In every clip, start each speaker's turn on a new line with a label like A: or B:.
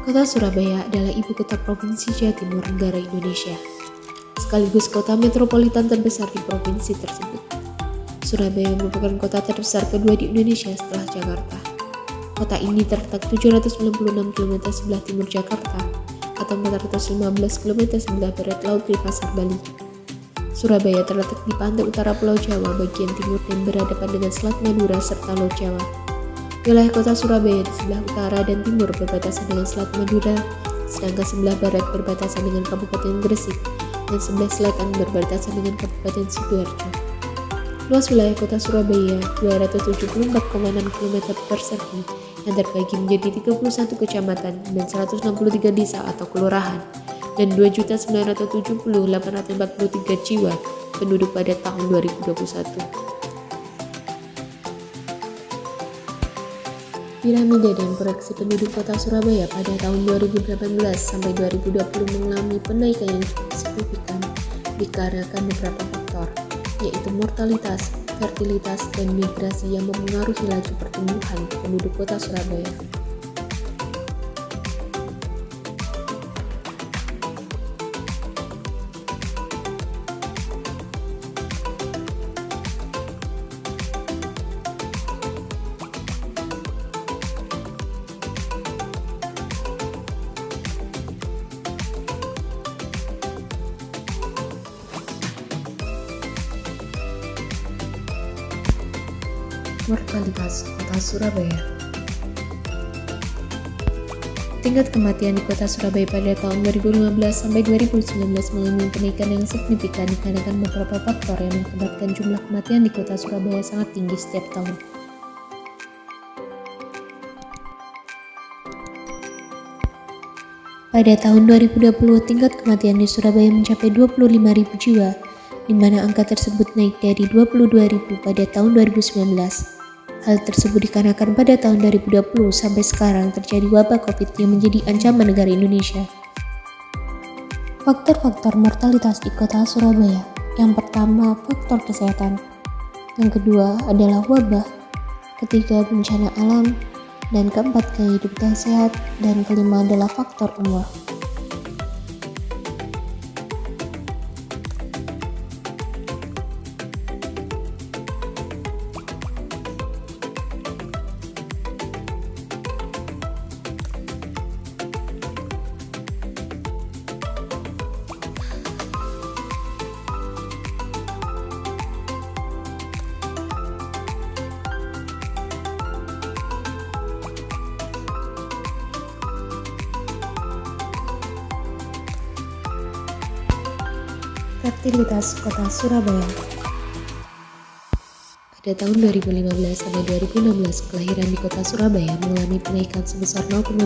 A: Kota Surabaya adalah ibu kota Provinsi Jawa Timur negara Indonesia, sekaligus kota metropolitan terbesar di provinsi tersebut. Surabaya merupakan kota terbesar kedua di Indonesia setelah Jakarta. Kota ini terletak 796 km sebelah timur Jakarta atau 415 km sebelah barat Laut Denpasar, Bali. Surabaya terletak di pantai utara Pulau Jawa bagian timur dan berhadapan dengan Selat Madura serta Laut Jawa. Wilayah kota Surabaya di sebelah utara dan timur berbatasan dengan Selat Madura, sedangkan sebelah barat berbatasan dengan Kabupaten Gresik, dan sebelah selatan berbatasan dengan Kabupaten Sidoarjo. Luas wilayah kota Surabaya 274,6 km persegi yang terbagi menjadi 31 kecamatan dan 163 desa atau kelurahan, dan 2.970.843 jiwa penduduk pada tahun 2021. Piramida dan proyeksi penduduk kota Surabaya pada tahun 2018 sampai 2020 mengalami penaikan yang cukup signifikan dikarenakan beberapa faktor, yaitu mortalitas, fertilitas, dan migrasi yang memengaruhi laju pertumbuhan penduduk kota Surabaya. Mortalitas kota Surabaya. Tingkat kematian di kota Surabaya pada tahun 2015 sampai 2019 mengalami kenaikan yang signifikan dikarenakan beberapa faktor yang mengakibatkan jumlah kematian di kota Surabaya sangat tinggi setiap tahun. Pada tahun 2020, tingkat kematian di Surabaya mencapai 25.000 jiwa, di mana angka tersebut naik dari 22.000 pada tahun 2019. Hal tersebut dikarenakan pada tahun 2020 sampai sekarang terjadi wabah COVID yang menjadi ancaman negara Indonesia. Faktor-faktor mortalitas di kota Surabaya. Yang pertama, faktor kesehatan. Yang kedua adalah wabah. Ketiga, bencana alam. Dan keempat, gaya hidup yang sehat. Dan kelima adalah faktor umur. Fertilitas kota Surabaya. Pada tahun 2015 sampai 2016, kelahiran di kota Surabaya mengalami penaikan sebesar 0,2%,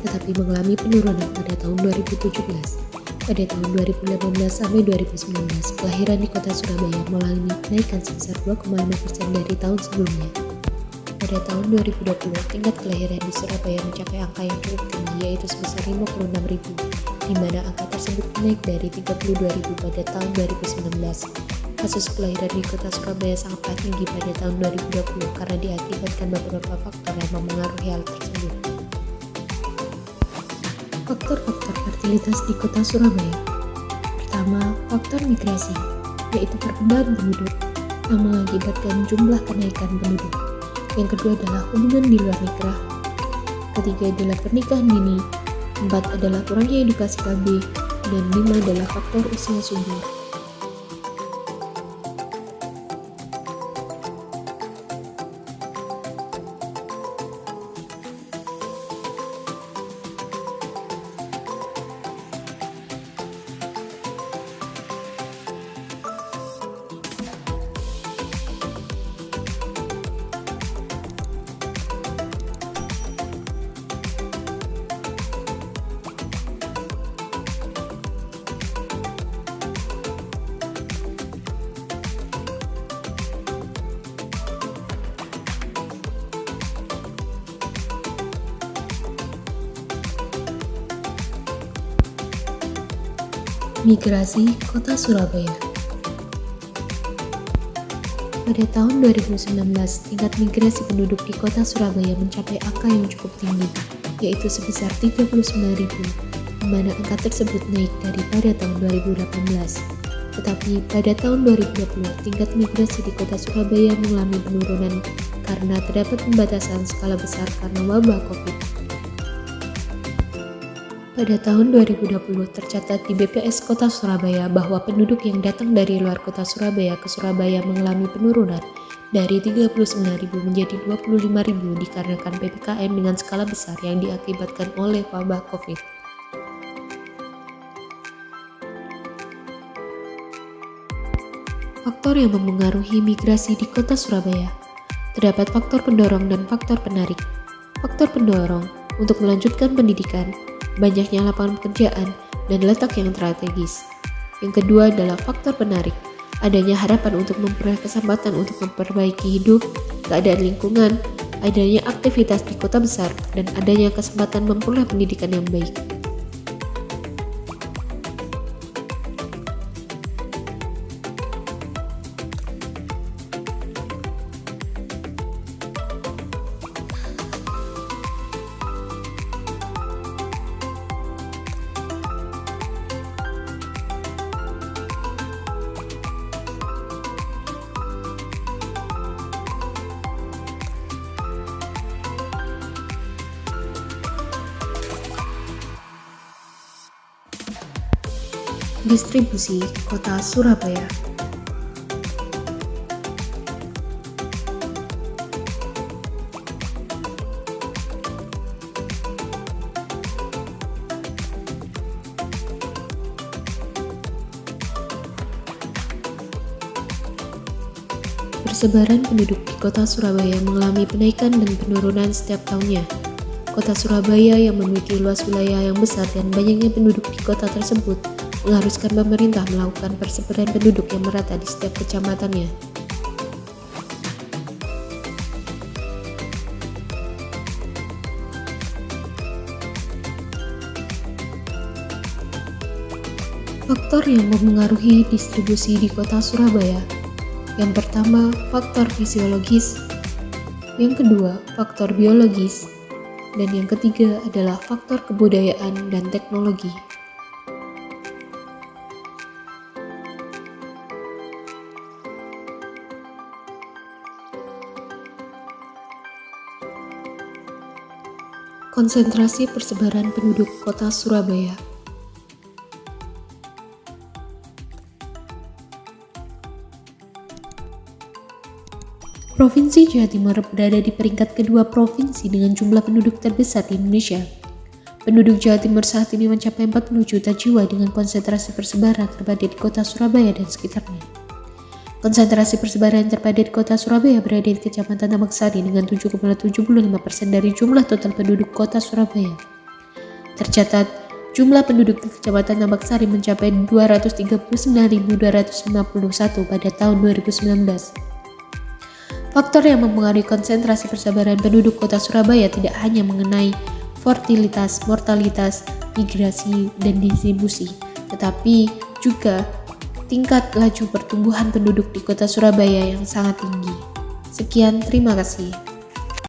A: tetapi mengalami penurunan pada tahun 2017. Pada tahun 2018 sampai 2019, kelahiran di kota Surabaya mengalami kenaikan sebesar 2,5% dari tahun sebelumnya. Pada tahun 2020, tingkat kelahiran di Surabaya mencapai angka yang cukup tinggi, yaitu sebesar 56.000, di mana angka tersebut naik dari 32.000 pada tahun 2019. Kasus kelahiran di kota Surabaya sangatlah tinggi pada tahun 2020 karena diakibatkan beberapa faktor yang memengaruhi hal tersebut. Faktor-faktor fertilitas di kota Surabaya. Pertama, faktor migrasi, yaitu perpindahan penduduk yang mengakibatkan jumlah kenaikan penduduk. Yang kedua adalah hubungan di luar nikah. Ketiga adalah pernikahan dini. 4 adalah kurangnya edukasi KB. Dan 5 adalah faktor usia subur. Migrasi kota Surabaya. Pada tahun 2019, tingkat migrasi penduduk di kota Surabaya mencapai angka yang cukup tinggi, yaitu sebesar 39.000, di mana angka tersebut naik daripada tahun 2018. Tetapi pada tahun 2020, tingkat migrasi di kota Surabaya mengalami penurunan karena terdapat pembatasan skala besar karena wabah COVID. Pada tahun 2020 tercatat di BPS Kota Surabaya bahwa penduduk yang datang dari luar kota Surabaya ke Surabaya mengalami penurunan dari 39.000 menjadi 25.000 dikarenakan PPKM dengan skala besar yang diakibatkan oleh wabah COVID. Faktor yang memengaruhi migrasi di kota Surabaya. Terdapat faktor pendorong dan faktor penarik. Faktor pendorong untuk melanjutkan pendidikan, banyaknya lapangan pekerjaan, dan letak yang strategis. Yang kedua adalah faktor penarik, adanya harapan untuk memperoleh kesempatan untuk memperbaiki hidup, keadaan lingkungan, adanya aktivitas di kota besar, dan adanya kesempatan memperoleh pendidikan yang baik. Distribusi Kota Surabaya. Persebaran penduduk di Kota Surabaya mengalami penaikan dan penurunan setiap tahunnya. Kota Surabaya yang memiliki luas wilayah yang besar dan banyaknya penduduk di kota tersebut mengharuskan pemerintah melakukan persebaran penduduk yang merata di setiap kecamatannya. Faktor yang memengaruhi distribusi di kota Surabaya. Yang pertama, faktor fisiologis. Yang kedua, faktor biologis. Dan yang ketiga adalah faktor kebudayaan dan teknologi. Konsentrasi persebaran penduduk kota Surabaya. Provinsi Jawa Timur berada di peringkat kedua provinsi dengan jumlah penduduk terbesar di Indonesia. Penduduk Jawa Timur saat ini mencapai 40 juta jiwa dengan konsentrasi persebaran terpadat di kota Surabaya dan sekitarnya. Konsentrasi persebaran terpadat di kota Surabaya berada di Kecamatan Tambak Sari dengan 7,75% dari jumlah total penduduk kota Surabaya. Tercatat, jumlah penduduk di Kecamatan Tambak Sari mencapai 239.251 pada tahun 2019. Faktor yang mempengaruhi konsentrasi persebaran penduduk kota Surabaya tidak hanya mengenai fertilitas, mortalitas, migrasi, dan distribusi, tetapi juga tingkat laju pertumbuhan penduduk di kota Surabaya yang sangat tinggi. Sekian, terima kasih.